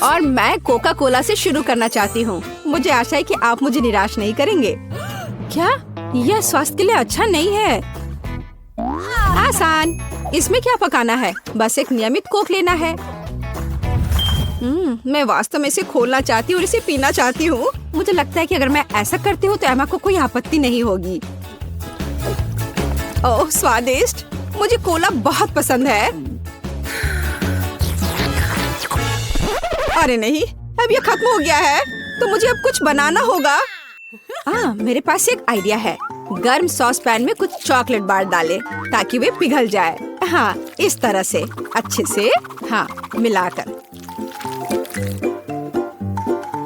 और मैं Coca Cola से शुरू करना चाहती हूँ। मुझे आशा है कि आप मुझे निराश नहीं करेंगे। क्या यह स्वास्थ्य के लिए अच्छा नहीं है? आसान। इसमें क्या पकाना है? बस एक नियमित कोक लेना है। मैं वास्तव में इसे खोलना चाहती हूँ और इसे पीना चाहती हूँ। मुझे लगता है कि अगर मैं ऐसा करती हूँ तो एमा को कोई आपत्ति नहीं होगी। ओह स्वादिष्ट, मुझे कोला बहुत पसंद है। अरे नहीं, अब ये खत्म हो गया है तो मुझे अब कुछ बनाना होगा। मेरे पास एक आइडिया है। गर्म सॉस पैन में कुछ चॉकलेट बार डालें ताकि वे पिघल जाए। हाँ, इस तरह से अच्छे से मिलाकर।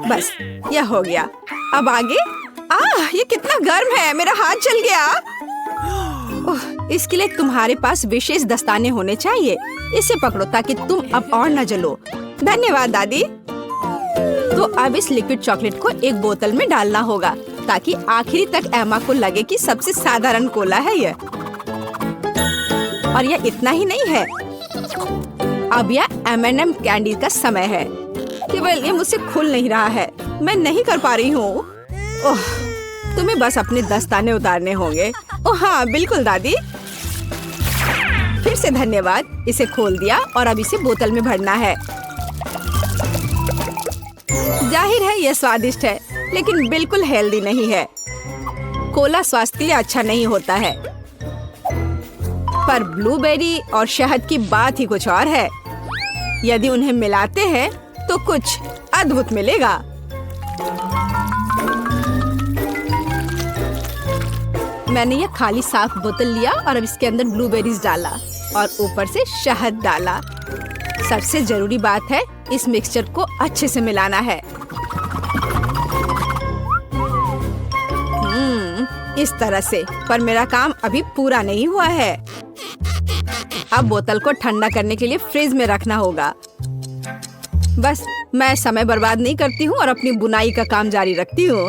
बस यह हो गया। अब आगे। ये कितना गर्म है, मेरा हाथ जल गया। इसके लिए तुम्हारे पास विशेष दस्ताने होने चाहिए। इसे पकड़ो ताकि तुम अब और न जलो। धन्यवाद दादी। तो अब इस लिक्विड चॉकलेट को एक बोतल में डालना होगा ताकि आखिरी तक एमा को लगे कि सबसे साधारण कोला है यह। और यह इतना ही नहीं है। अब यह M&M कैंडी का समय है। केवल ये मुझसे खुल नहीं रहा है। मैं नहीं कर पा रही हूँ। तुम्हें बस अपने दस्ताने उतारने होंगे। ओह हाँ बिल्कुल दादी। फिर से धन्यवाद। इसे खोल दिया और अब इसे बोतल में भरना है। जाहिर है यह स्वादिष्ट है लेकिन बिल्कुल हेल्दी नहीं है। कोला स्वास्थ्य के लिए अच्छा नहीं होता है। पर ब्लूबेरी और शहद की बात ही कुछ और है। यदि उन्हें मिलाते हैं तो कुछ अद्भुत मिलेगा। मैंने यह खाली साफ बोतल लिया और अब इसके अंदर ब्लूबेरीज डाला और ऊपर से शहद डाला। सबसे जरूरी बात है इस मिक्सचर को अच्छे से मिलाना है। इस तरह से। पर मेरा काम अभी पूरा नहीं हुआ है। अब बोतल को ठंडा करने के लिए फ्रिज में रखना होगा। बस मैं समय बर्बाद नहीं करती हूँ और अपनी बुनाई का काम जारी रखती हूँ।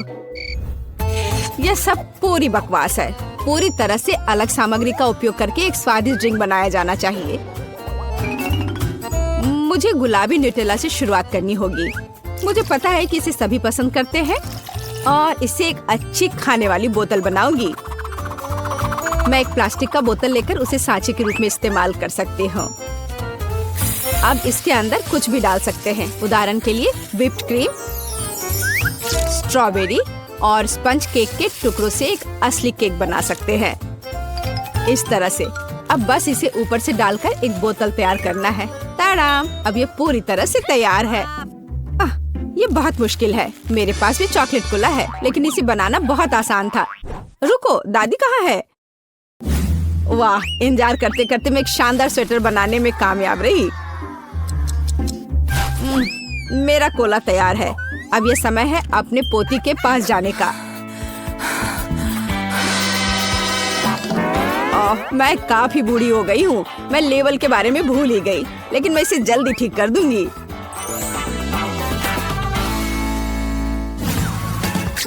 यह सब पूरी बकवास है। पूरी तरह से अलग सामग्री का उपयोग करके एक स्वादिष्ट ड्रिंक बनाया जाना चाहिए। मुझे गुलाबी न्यूटेला से शुरुआत करनी होगी। मुझे पता है कि इसे सभी पसंद करते हैं और इसे एक अच्छी खाने वाली बोतल बनाऊंगी। मैं एक प्लास्टिक का बोतल लेकर उसे सांचे के रूप में इस्तेमाल कर सकती हूँ। अब इसके अंदर कुछ भी डाल सकते हैं। उदाहरण के लिए व्हिप्ड क्रीम, स्ट्रॉबेरी और स्पंज केक के टुकड़ों से एक असली केक बना सकते हैं। इस तरह से। अब बस इसे ऊपर से डालकर एक बोतल तैयार करना है। ताड़ाम! अब ये पूरी तरह से तैयार है। ये बहुत मुश्किल है। मेरे पास भी चॉकलेट कोला है लेकिन इसे बनाना बहुत आसान था। रुको, दादी कहाँ है? वाह, इंतजार करते करते मैं एक शानदार स्वेटर बनाने में कामयाब रही। मेरा कोला तैयार है। अब ये समय है अपने पोती के पास जाने का। मैं काफी बूढ़ी हो गई हूँ। मैं लेवल के बारे में भूल ही गई, लेकिन मैं इसे जल्दी ठीक कर दूंगी।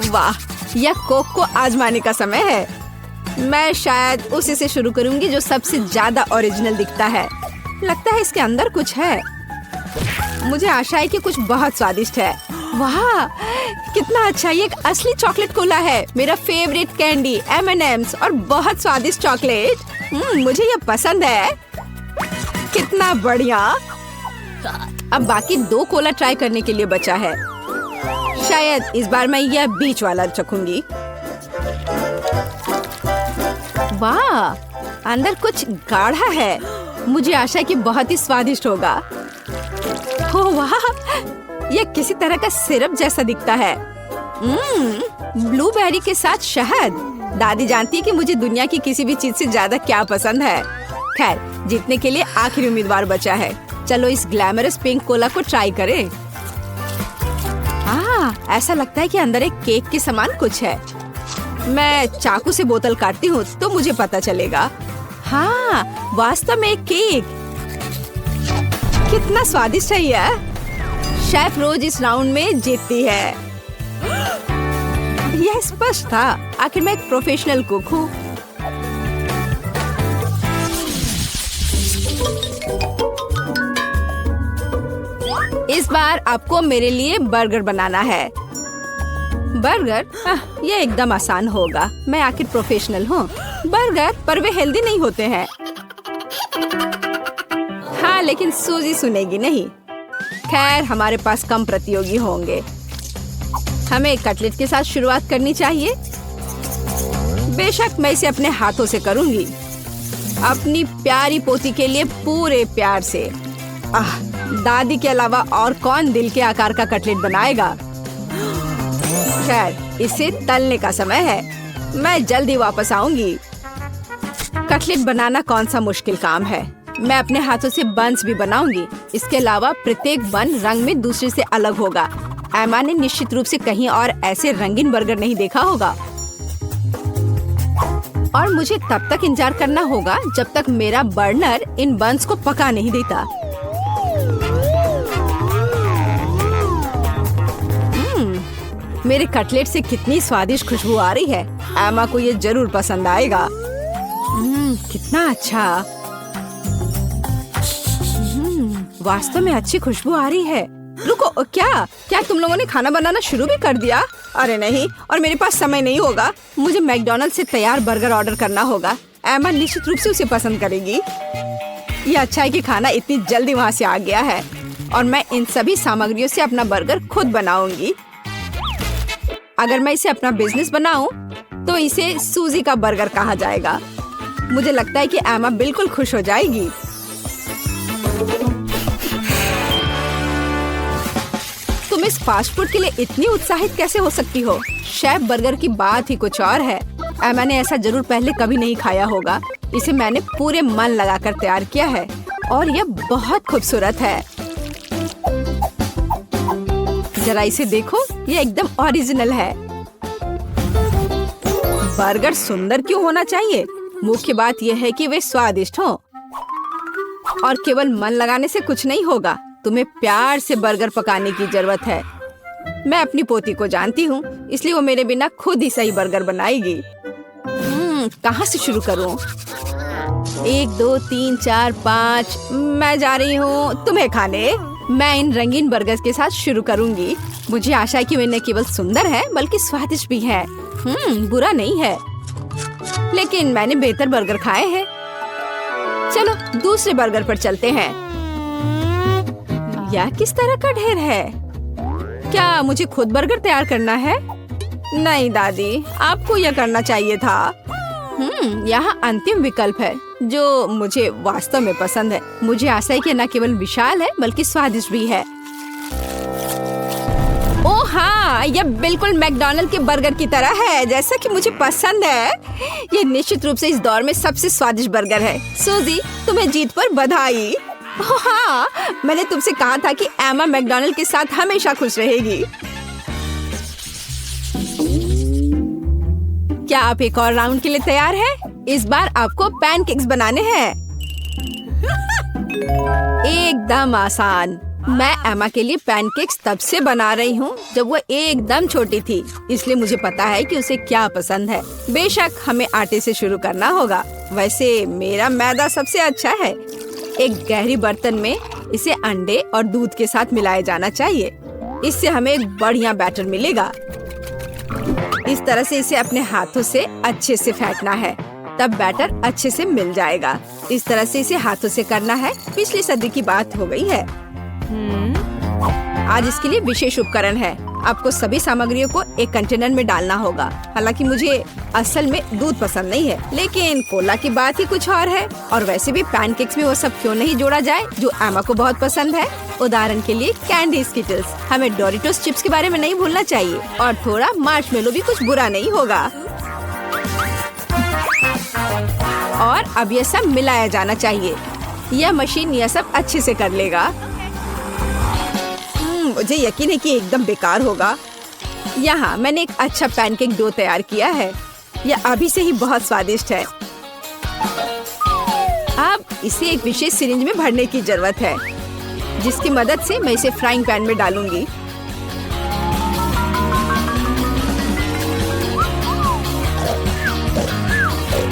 वाह, यह कोक को आजमाने का समय है। मैं शायद उसी से शुरू करूंगी जो सबसे ज्यादा ओरिजिनल दिखता है। लगता है इसके अंदर कुछ है। मुझे आशा है कि कुछ बहुत स्वादिष्ट है। वाह, कितना अच्छा! ये एक असली चॉकलेट कोला है। मेरा फेवरेट कैंडी M&M's और बहुत स्वादिष्ट चॉकलेट। मुझे ये पसंद है। कितना बढ़िया! अब बाकी 2 कोला ट्राई करने के लिए बचा है। शायद इस बार मैं यह बीच वाला चखूंगी। वाह, अंदर कुछ गाढ़ा है। मुझे आशा है कि बहुत ही स्वादिष्ट होगा। ओह वाह, यह किसी तरह का सिरप जैसा दिखता है। ब्लूबेरी के साथ शहद। दादी जानती है कि मुझे दुनिया की किसी भी चीज से ज्यादा क्या पसंद है। खैर, जीतने के लिए आखिरी उम्मीदवार बचा है। चलो इस ग्लैमरस पिंक कोला को ट्राई करें। ऐसा लगता है कि अंदर एक केक के समान कुछ है। मैं चाकू से बोतल काटती हूँ तो मुझे पता चलेगा। हाँ, वास्तव में एक केक। कितना स्वादिष्ट है यह। शेफ रोज इस राउंड में जीतती है। यह स्पष्ट था। आखिर मैं एक प्रोफेशनल कुक हूँ। इस बार आपको मेरे लिए बर्गर बनाना है। बर्गर? ये एकदम आसान होगा, मैं आखिर प्रोफेशनल हूँ। बर्गर पर वे हेल्दी नहीं होते हैं। हाँ, लेकिन सूजी सुनेगी नहीं। खैर, हमारे पास कम प्रतियोगी होंगे। हमें कटलेट के साथ शुरुआत करनी चाहिए। बेशक मैं इसे अपने हाथों से करूंगी, अपनी प्यारी पोती के लिए पूरे प्यार से। दादी के अलावा और कौन दिल के आकार का कटलेट बनाएगा? खैर, इसे तलने का समय है। मैं जल्दी वापस आऊंगी। कटलेट बनाना कौन सा मुश्किल काम है। मैं अपने हाथों से बन्स भी बनाऊंगी। इसके अलावा प्रत्येक बन रंग में दूसरे से अलग होगा। एमा ने निश्चित रूप से कहीं और ऐसे रंगीन बर्गर नहीं देखा होगा। और मुझे तब तक इंतजार करना होगा जब तक मेरा बर्नर इन बन्स को पका नहीं देता। मेरे कटलेट से कितनी स्वादिष्ट खुशबू आ रही है। एमा को ये जरूर पसंद आएगा। कितना अच्छा। वास्तव में अच्छी खुशबू आ रही है। रुको, क्या तुम लोगों ने खाना बनाना शुरू भी कर दिया? अरे नहीं, और मेरे पास समय नहीं होगा। मुझे मैकडॉनल्ड से तैयार बर्गर ऑर्डर करना होगा। एमा निश्चित रूप से उसे पसंद करेगी। ये अच्छा है कि खाना इतनी जल्दी वहाँ से आ गया है और मैं इन सभी सामग्रियों से अपना बर्गर खुद बनाऊंगी। अगर मैं इसे अपना बिजनेस बनाऊं, तो इसे सूजी का बर्गर कहा जाएगा। मुझे लगता है कि एमा बिल्कुल खुश हो जाएगी। तुम इस फास्ट फूड के लिए इतनी उत्साहित कैसे हो सकती हो? शेफ बर्गर की बात ही कुछ और है। एमा ने ऐसा जरूर पहले कभी नहीं खाया होगा। इसे मैंने पूरे मन लगाकर तैयार किया है और यह बहुत खूबसूरत है। जरा इसे देखो, ये एकदम ओरिजिनल है। बर्गर सुंदर क्यों होना चाहिए? मुख्य बात यह है कि वे स्वादिष्ट हों। और केवल मन लगाने से कुछ नहीं होगा, तुम्हें प्यार से बर्गर पकाने की जरूरत है। मैं अपनी पोती को जानती हूँ, इसलिए वो मेरे बिना खुद ही सही बर्गर बनाएगी। कहाँ से शुरू करूँ? 1 2 3 4 5। मैं जा रही हूँ तुम्हें खाने। मैं इन रंगीन बर्गर के साथ शुरू करूंगी। मुझे आशा है कि वे न केवल सुंदर है बल्कि स्वादिष्ट भी है। बुरा नहीं है, लेकिन मैंने बेहतर बर्गर खाए हैं। चलो दूसरे बर्गर पर चलते हैं। यह किस तरह का ढेर है? क्या मुझे खुद बर्गर तैयार करना है? नहीं दादी, आपको यह करना चाहिए था। यहाँ अंतिम विकल्प है जो मुझे वास्तव में पसंद है। मुझे आशा है कि न केवल विशाल है बल्कि स्वादिष्ट भी है। ओह हाँ, यह बिल्कुल मैकडॉनल्ड के बर्गर की तरह है, जैसा कि मुझे पसंद है। यह निश्चित रूप से इस दौर में सबसे स्वादिष्ट बर्गर है। सूजी, तुम्हें जीत पर बधाई। ओह हाँ, मैंने तुमसे कहा था कि एमा मैकडॉनल्ड के साथ हमेशा खुश रहेगी। क्या आप एक और राउंड के लिए तैयार हैं? इस बार आपको पैनकेक्स बनाने हैं। एकदम आसान। मैं एमा के लिए पैनकेक्स तब से बना रही हूँ जब वो एकदम छोटी थी, इसलिए मुझे पता है कि उसे क्या पसंद है। बेशक हमें आटे से शुरू करना होगा। वैसे मेरा मैदा सबसे अच्छा है। एक गहरी बर्तन में इसे अंडे और दूध के साथ मिलाया जाना चाहिए। इससे हमें एक बढ़िया बैटर मिलेगा। इस तरह से इसे अपने हाथों से अच्छे से फेंटना है, तब बैटर अच्छे से मिल जाएगा। इस तरह से इसे हाथों से करना है। पिछली सदी की बात हो गई है। आज इसके लिए विशेष उपकरण है। आपको सभी सामग्रियों को एक कंटेनर में डालना होगा। हालांकि मुझे असल में दूध पसंद नहीं है, लेकिन कोला की बात ही कुछ और है। और वैसे भी पैनकेक्स में वो सब क्यों नहीं जोड़ा जाए जो एमा को बहुत पसंद है। उदाहरण के लिए कैंडी स्किटल्स। हमें डोरिटोस चिप्स के बारे में नहीं भूलना चाहिए, और थोड़ा मार्शमेलो भी कुछ बुरा नहीं होगा। और अब यह सब मिलाया जाना चाहिए। यह मशीन यह सब अच्छे से कर लेगा। मुझे यकीन है कि एकदम बेकार होगा। यहाँ मैंने एक अच्छा पैनकेक डो तैयार किया है। यह अभी से ही बहुत स्वादिष्ट है। अब इसे एक विशेष सिरिंज में भरने की जरूरत है, जिसकी मदद से मैं इसे फ्राइंग पैन में डालूंगी।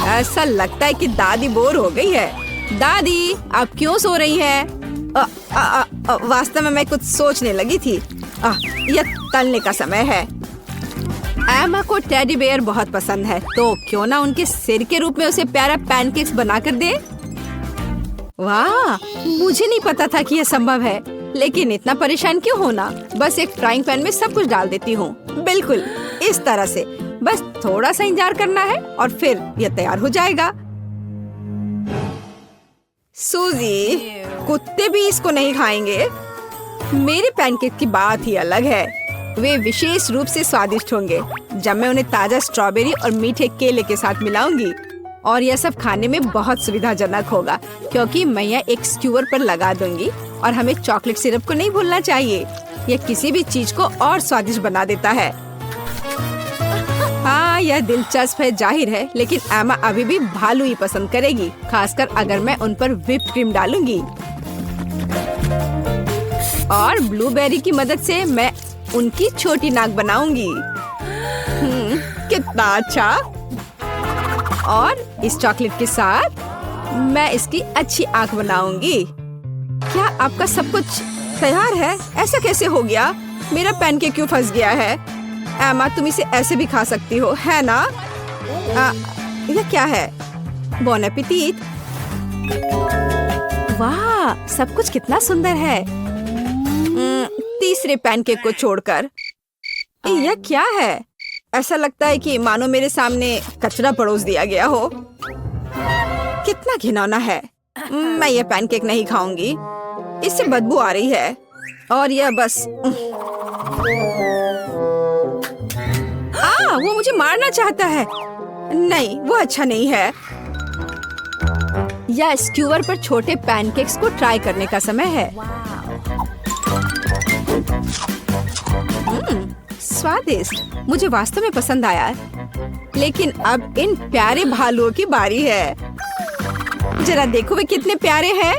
ऐसा लगता है कि दादी बोर हो गई है। दादी, आप क्यों सो रही हैं? वास्तव में मैं कुछ सोचने लगी थी। यह तलने का समय है। एमा को टेडी बेयर बहुत पसंद है, तो क्यों ना उनके सिर के रूप में उसे प्यारा पैनकेक्स बनाकर दे। वाह, मुझे नहीं पता था कि यह संभव है, लेकिन इतना परेशान क्यों होना। बस एक फ्राइंग पैन में सब कुछ डाल देती हूँ, बिल्कुल इस तरह से। बस थोड़ा सा इंतजार करना है और फिर यह तैयार हो जाएगा। सूजी, कुत्ते भी इसको नहीं खाएंगे। मेरे पैनकेक की बात ही अलग है। वे विशेष रूप से स्वादिष्ट होंगे जब मैं उन्हें ताजा स्ट्रॉबेरी और मीठे केले के साथ मिलाऊंगी। और यह सब खाने में बहुत सुविधाजनक होगा, क्योंकि मैं यह एक स्क्यूअर पर लगा दूंगी। और हमें चॉकलेट सिरप को नहीं भूलना चाहिए, यह किसी भी चीज को और स्वादिष्ट बना देता है। हाँ, यह दिलचस्प है जाहिर है, लेकिन एमा अभी भी भालू ही पसंद करेगी, खासकर अगर मैं उन पर व्हिप्ड क्रीम डालूंगी। और ब्लूबेरी की मदद से मैं उनकी छोटी नाक बनाऊंगी। कितना अच्छा। और इस चॉकलेट के साथ मैं इसकी अच्छी आंख बनाऊंगी। क्या आपका सब कुछ तैयार है? ऐसा कैसे हो गया? मेरा पैनकेक क्यों फंस गया है? एमा, तुम इसे ऐसे भी खा सकती हो, है ना? यह क्या है? बॉन एपेटिट। वाह, सब कुछ कितना सुंदर है। तीसरे पैनकेक को छोड़कर। यह क्या है? ऐसा लगता है कि मानो मेरे सामने कचरा परोस दिया गया हो। कितना घिनौना है। मैं यह पैनकेक नहीं खाऊंगी, इससे बदबू आ रही है। और यह बस वो मुझे मारना चाहता है। नहीं, वो अच्छा नहीं है। या स्क्यूअर पर छोटे पैनकेक्स को ट्राई करने का समय है। स्वादिष्ट, मुझे वास्तव में पसंद आया। लेकिन अब इन प्यारे भालुओं की बारी है। जरा देखो वे कितने प्यारे हैं।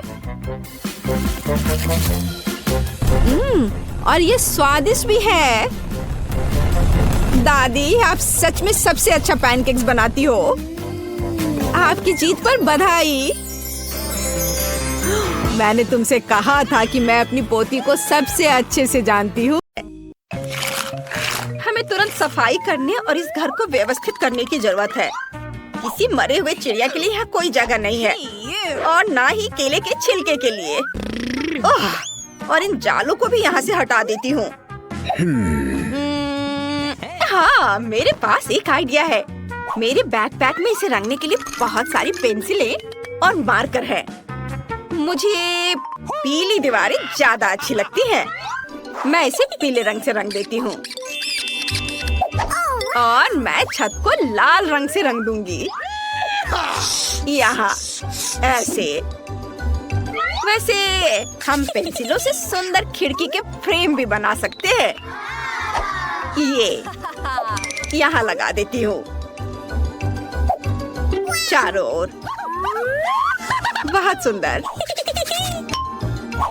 और ये स्वादिष्ट भी है। दादी, आप सच में सबसे अच्छा पैनकेक्स बनाती हो। आपकी जीत पर बधाई। मैंने तुमसे कहा था कि मैं अपनी पोती को सबसे अच्छे से जानती हूँ। हमें तुरंत सफाई करने और इस घर को व्यवस्थित करने की जरूरत है। किसी मरे हुए चिड़िया के लिए यहाँ कोई जगह नहीं है, और ना ही केले के छिलके के लिए। और इन जालों को भी यहाँ से हटा देती हूँ। हाँ, मेरे पास एक आइडिया है। मेरे बैकपैक में इसे रंगने के लिए बहुत सारी पेंसिलें और मार्कर है। मुझे पीली दीवारें ज्यादा अच्छी लगती हैं। मैं इसे पीले रंग से रंग देती हूँ। और मैं छत को लाल रंग से रंग दूंगी। यहाँ ऐसे। वैसे हम पेंसिलों से सुंदर खिड़की के फ्रेम भी बना सकते हैं। ये यहाँ लगा देती हूँ चारों ओर। बहुत सुंदर।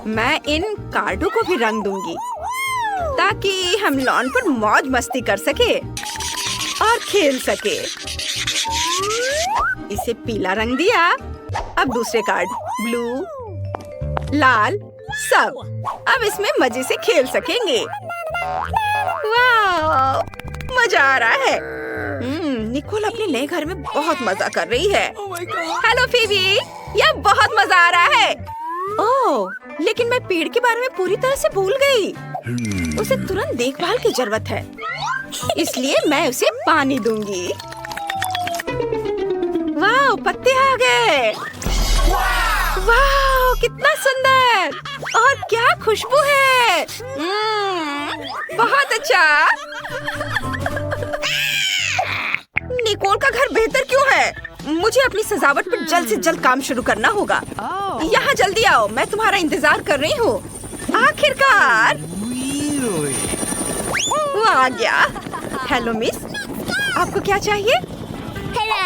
मैं इन कार्डों को भी रंग दूंगी ताकि हम लॉन पर मौज मस्ती कर सके और खेल सके। इसे पीला रंग दिया। अब दूसरे कार्ड ब्लू, लाल, सब। अब इसमें मजे से खेल सकेंगे। वाह, मजा आ रहा है। निकोल अपने नए घर में बहुत मजा कर रही है। हेलो फीबी, यह बहुत मजा आ रहा है। ओह, लेकिन मैं पेड़ के बारे में पूरी तरह से भूल गई। उसे तुरंत देखभाल की जरूरत है, इसलिए मैं उसे पानी दूंगी। वाह, पत्ते आ गए। वाह, कितना सुंदर और क्या खुशबू है। बहुत अच्छा। निकोल का घर बेहतर क्यों है? मुझे अपनी सजावट पर जल्द से जल्द काम शुरू करना होगा। यहाँ जल्दी आओ, मैं तुम्हारा इंतजार कर रही हूँ। आखिरकार वो आ गया। हेलो मिस, आपको क्या चाहिए? हेलो।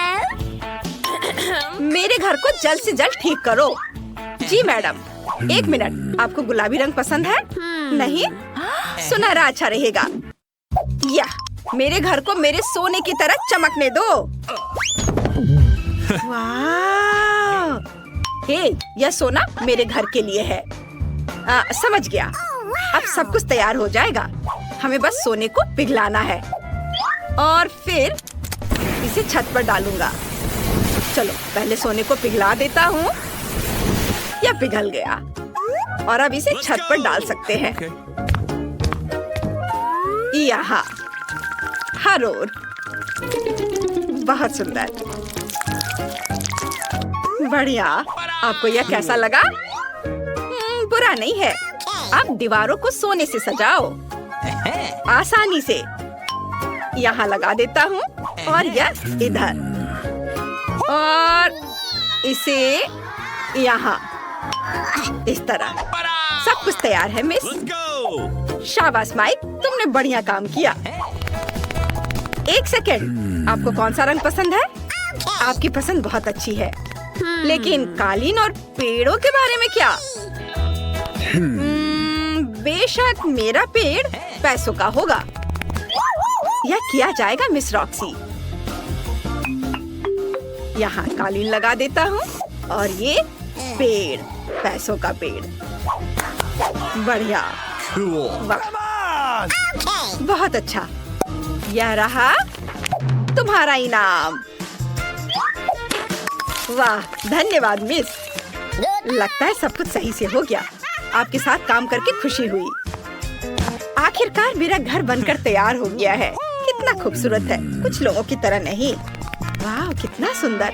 मेरे घर को जल्द से जल्द ठीक करो। जी मैडम। एक मिनट, आपको गुलाबी रंग पसंद है? नहीं, सुनहरा अच्छा रहेगा। या मेरे घर को मेरे सोने की तरह चमकने दो। वाह! हे, यह सोना मेरे घर के लिए है। समझ गया। अब सब कुछ तैयार हो जाएगा। हमें बस सोने को पिघलाना है और फिर इसे छत पर डालूंगा। चलो पहले सोने को पिघला देता हूँ। यह पिघल गया और अब इसे छत पर डाल सकते हैं। यहाँ हर ओर। बहुत सुंदर, बढ़िया। आपको यह कैसा लगा? बुरा नहीं है। अब दीवारों को सोने से सजाओ आसानी से। यहाँ लगा देता हूँ और यह इधर और इसे यहाँ इस तरह। सब कुछ तैयार है मिस। शाबाश माइक, तुमने बढ़िया काम किया। एक सेकेंड, आपको कौन सा रंग पसंद है? आपकी पसंद बहुत अच्छी है, लेकिन कालीन और पेड़ों के बारे में क्या? बेशक मेरा पेड़ पैसों का होगा। यह किया जाएगा मिस रॉक्सी। यहाँ कालीन लगा देता हूँ और ये पेड़, पैसों का पेड़। बढ़िया, वाह, बहुत अच्छा। यह रहा तुम्हारा इनाम। वाह, धन्यवाद मिस। लगता है सब कुछ सही से हो गया। आपके साथ काम करके खुशी हुई। आखिरकार मेरा घर बनकर तैयार हो गया है। कितना खूबसूरत है, कुछ लोगों की तरह नहीं। वाह, कितना सुंदर।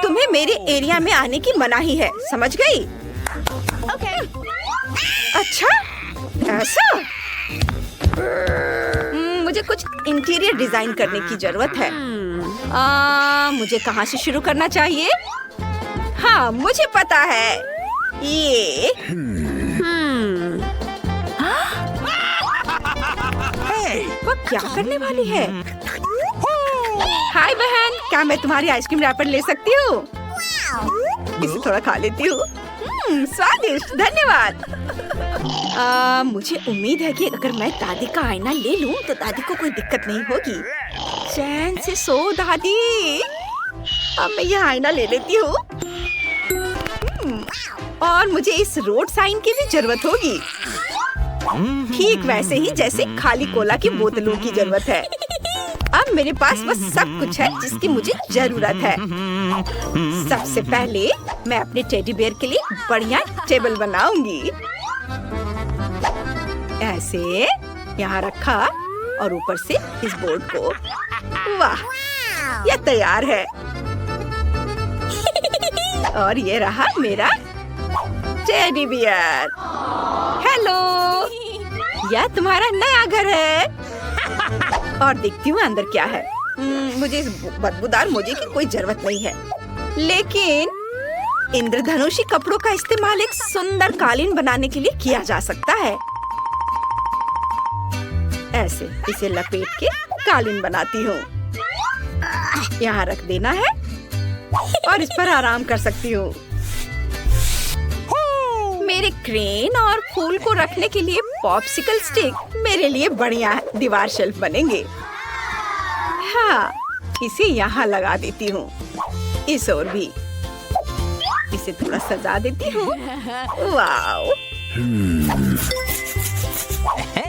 तुम्हें मेरे एरिया में आने की मनाही है, समझ गई? अच्छा, ऐसा? मुझे कुछ इंटीरियर डिजाइन करने की जरूरत है। मुझे कहाँ से शुरू करना चाहिए? हाँ, मुझे पता है। ये वो क्या करने वाली है? हाय बहन, क्या मैं तुम्हारी आइसक्रीम रैपर ले सकती हूँ? इसे थोड़ा खा लेती हूँ। स्वादिष्ट, धन्यवाद। मुझे उम्मीद है कि अगर मैं दादी का आईना ले लूं तो दादी को कोई दिक्कत नहीं होगी। चैन से सो दादी। अब मैं यह आईना ले लेती हूँ। और मुझे इस रोड साइन की भी जरूरत होगी, ठीक वैसे ही जैसे खाली कोला की बोतलों की जरूरत है। अब मेरे पास बस सब कुछ है जिसकी मुझे जरूरत है। सबसे पहले मैं अपने टेडी बेयर के लिए बढ़िया टेबल बनाऊंगी। ऐसे यहाँ रखा और ऊपर से इस बोर्ड को। वाह, यह तैयार है। और ये रहा मेरा टेडी बियर। हेलो, यह तुम्हारा नया घर है। और देखती हूँ अंदर क्या है। मुझे इस बदबूदार मोजे की कोई जरूरत नहीं है, लेकिन इंद्रधनुषी कपड़ों का इस्तेमाल एक सुंदर कालीन बनाने के लिए किया जा सकता है। ऐसे इसे लपेट के कालीन बनाती हूँ। यहाँ रख देना है और इस पर आराम कर सकती हूँ। मेरे क्रेन और फूल को रखने के लिए पॉप्सिकल स्टिक मेरे लिए बढ़िया दीवार शेल्फ बनेंगे। हाँ, इसे यहाँ लगा देती हूँ। इस ओर भी इसे थोड़ा सजा देती हूँ। वाओ,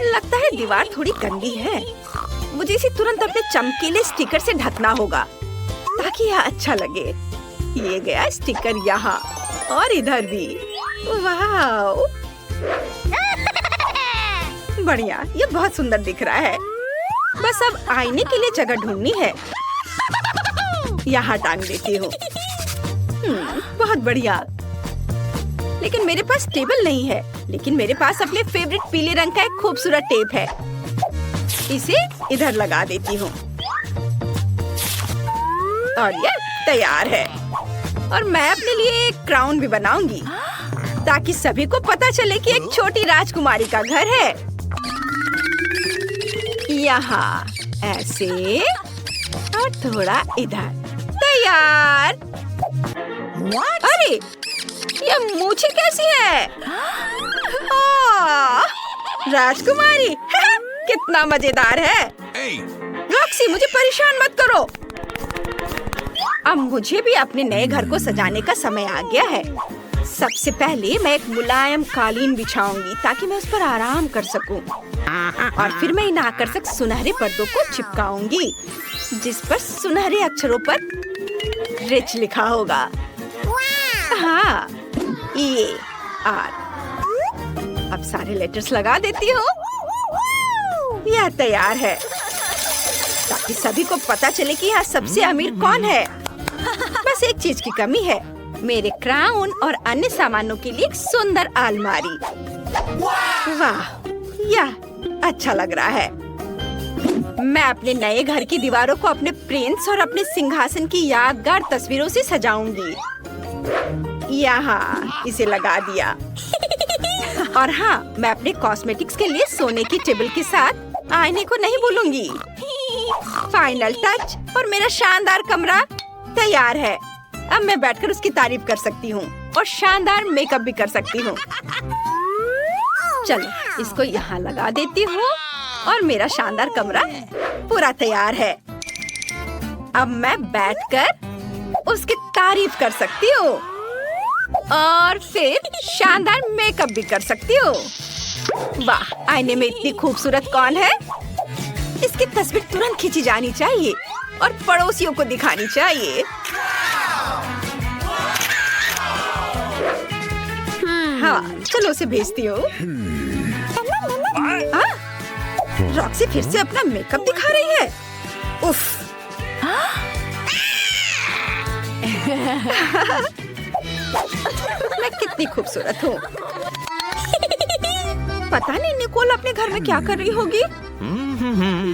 लगता है दीवार थोड़ी गंदी है। मुझे इसे तुरंत अपने चमकीले स्टिकर से ढकना होगा ताकि यह अच्छा लगे। ये गया स्टिकर यहाँ और इधर भी। वाओ, बढ़िया, ये बहुत सुंदर दिख रहा है। बस अब आईने के लिए जगह ढूंढनी है। यहाँ टांग देती हूँ। बहुत बढ़िया। लेकिन मेरे पास टेबल नहीं है, लेकिन मेरे पास अपने फेवरेट पीले रंग का एक खूबसूरत टेप है। इसे इधर लगा देती हूँ और ये तैयार है। और मैं अपने लिए एक क्राउन भी बनाऊंगी ताकि सभी को पता चले कि एक छोटी राजकुमारी का घर है। यहाँ ऐसे और थोड़ा इधर। तैयार। अरे, ये मूछें कैसी है? राजकुमारी। कितना मजेदार है। रॉक्सी, मुझे परेशान मत करो। अब मुझे भी अपने नए घर को सजाने का समय आ गया है। सबसे पहले मैं एक मुलायम कालीन बिछाऊंगी ताकि मैं उस पर आराम कर सकूं। और फिर मैं इन आकर्षक सुनहरे पर्दों को चिपकाऊंगी जिस पर सुनहरे अक्षरों पर रिच लिखा होगा। हाँ, EAR। अब सारे लेटर्स लगा देती हूँ। यह तैयार है ताकि सभी को पता चले कि यहाँ सबसे अमीर कौन है। बस एक चीज की कमी है, मेरे क्राउन और अन्य सामानों के लिए एक सुंदर अलमारी। वाह, यह अच्छा लग रहा है। मैं अपने नए घर की दीवारों को अपने प्रिंस और अपने सिंहासन की यादगार तस्वीरों से सजाऊंगी। यहाँ इसे लगा दिया। और हाँ, मैं अपने कॉस्मेटिक्स के लिए सोने की टेबल के साथ आईने को नहीं भूलूंगी। फाइनल टच और मेरा शानदार कमरा तैयार है। अब मैं बैठकर उसकी तारीफ कर सकती हूँ और शानदार मेकअप भी कर सकती हूँ। चलो इसको यहाँ लगा देती हूँ और मेरा शानदार कमरा पूरा तैयार है। अब मैं बैठकर उसकी तारीफ कर सकती हूँ और फिर शानदार मेकअप भी कर सकती हूँ। वाह, आईने में इतनी खूबसूरत कौन है? इसकी तस्वीर तुरंत खींची जानी चाहिए और पड़ोसियों को दिखानी चाहिए। हाँ, चलो उसे भेजती हूँ। रॉक्सी फिर से अपना मेकअप दिखा रही है। उफ। मैं कितनी खूबसूरत हूँ। पता नहीं निकोल अपने घर में क्या कर रही होगी।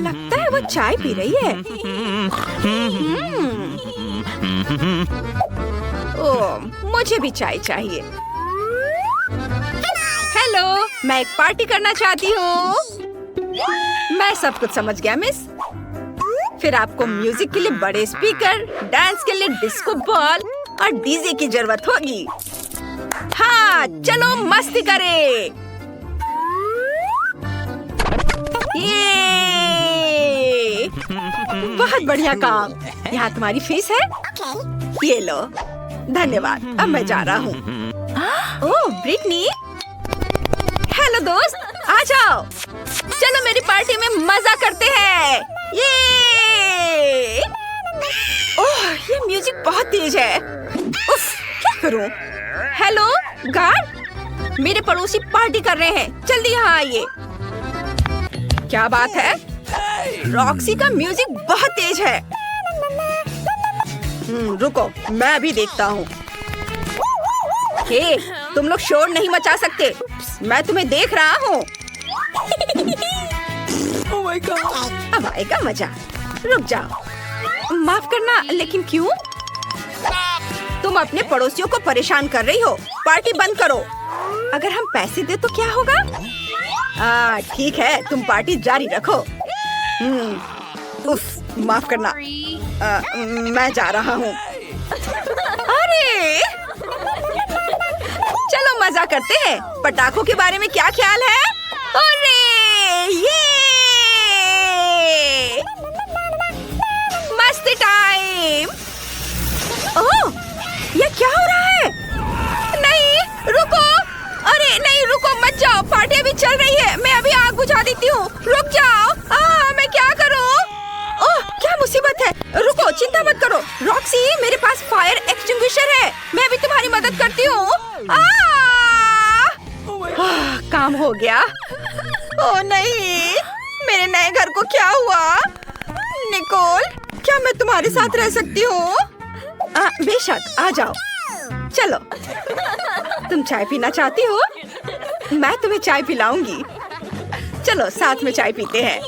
लगता है वो चाय पी रही है। ओह, मुझे भी चाय चाहिए। हेलो, मैं एक पार्टी करना चाहती हूँ। मैं सब कुछ समझ गया मिस। फिर आपको म्यूजिक के लिए बड़े स्पीकर, डांस के लिए डिस्को बॉल और डीजे की जरूरत होगी। हाँ, चलो मस्ती करें। ये बहुत बढ़िया काम। यहाँ तुम्हारी फीस है। ये लो। धन्यवाद। अब मैं जा रहा हूँ। ओह, ब्रिटनी। हेलो दोस्त, आ जाओ। चलो मेरी पार्टी में मजा करते हैं। ये ओह, ये म्यूजिक बहुत तेज है। उफ, क्या करूं? हेलो गार्ड, मेरे पड़ोसी पार्टी कर रहे हैं, जल्दी यहाँ आइए। क्या बात है? रॉक्सी का म्यूजिक बहुत तेज है। रुको, मैं भी देखता हूँ। हे, तुम लोग शोर नहीं मचा सकते। मैं तुम्हें देख रहा हूँ। Oh my God! अब आएगा मजा। रुक जाओ। माफ करना, लेकिन क्यों? तुम अपने पड़ोसियों को परेशान कर रही हो। पार्टी बंद करो। अगर हम पैसे दे तो क्या होगा? ठीक है, तुम पार्टी जारी रखो। उफ, माफ करना। मैं जा रहा हूँ। अरे, चलो मजा करते हैं। पटाखों के बारे में क्या ख्याल है? अरे, ये मस्ती टाइम। ओह, ये क्या हो रहा है? नहीं, रुको। अरे नहीं, रुको मत जाओ। पार्टी अभी चल रही है। मैं अभी आग बुझा देती हूँ। रुक जाओ। मैं क्या करूँ? ओह, क्या मुसीबत है। रुको, चिंता मत करो। रॉक्सी, मेरे पास फायर एक्सटिंग्विशर है। मैं अभी तुम्हारी मदद करती हूँ। काम हो गया। ओह नहीं, मेरे नए घर को क्या हुआ? निकोल, क्या मैं तुम्हारे साथ रह सकती हूँ? बेशक, आ जाओ। चलो, तुम चाय पीना चाहती हो? मैं तुम्हें चाय पिलाऊंगी। चलो साथ में चाय पीते हैं।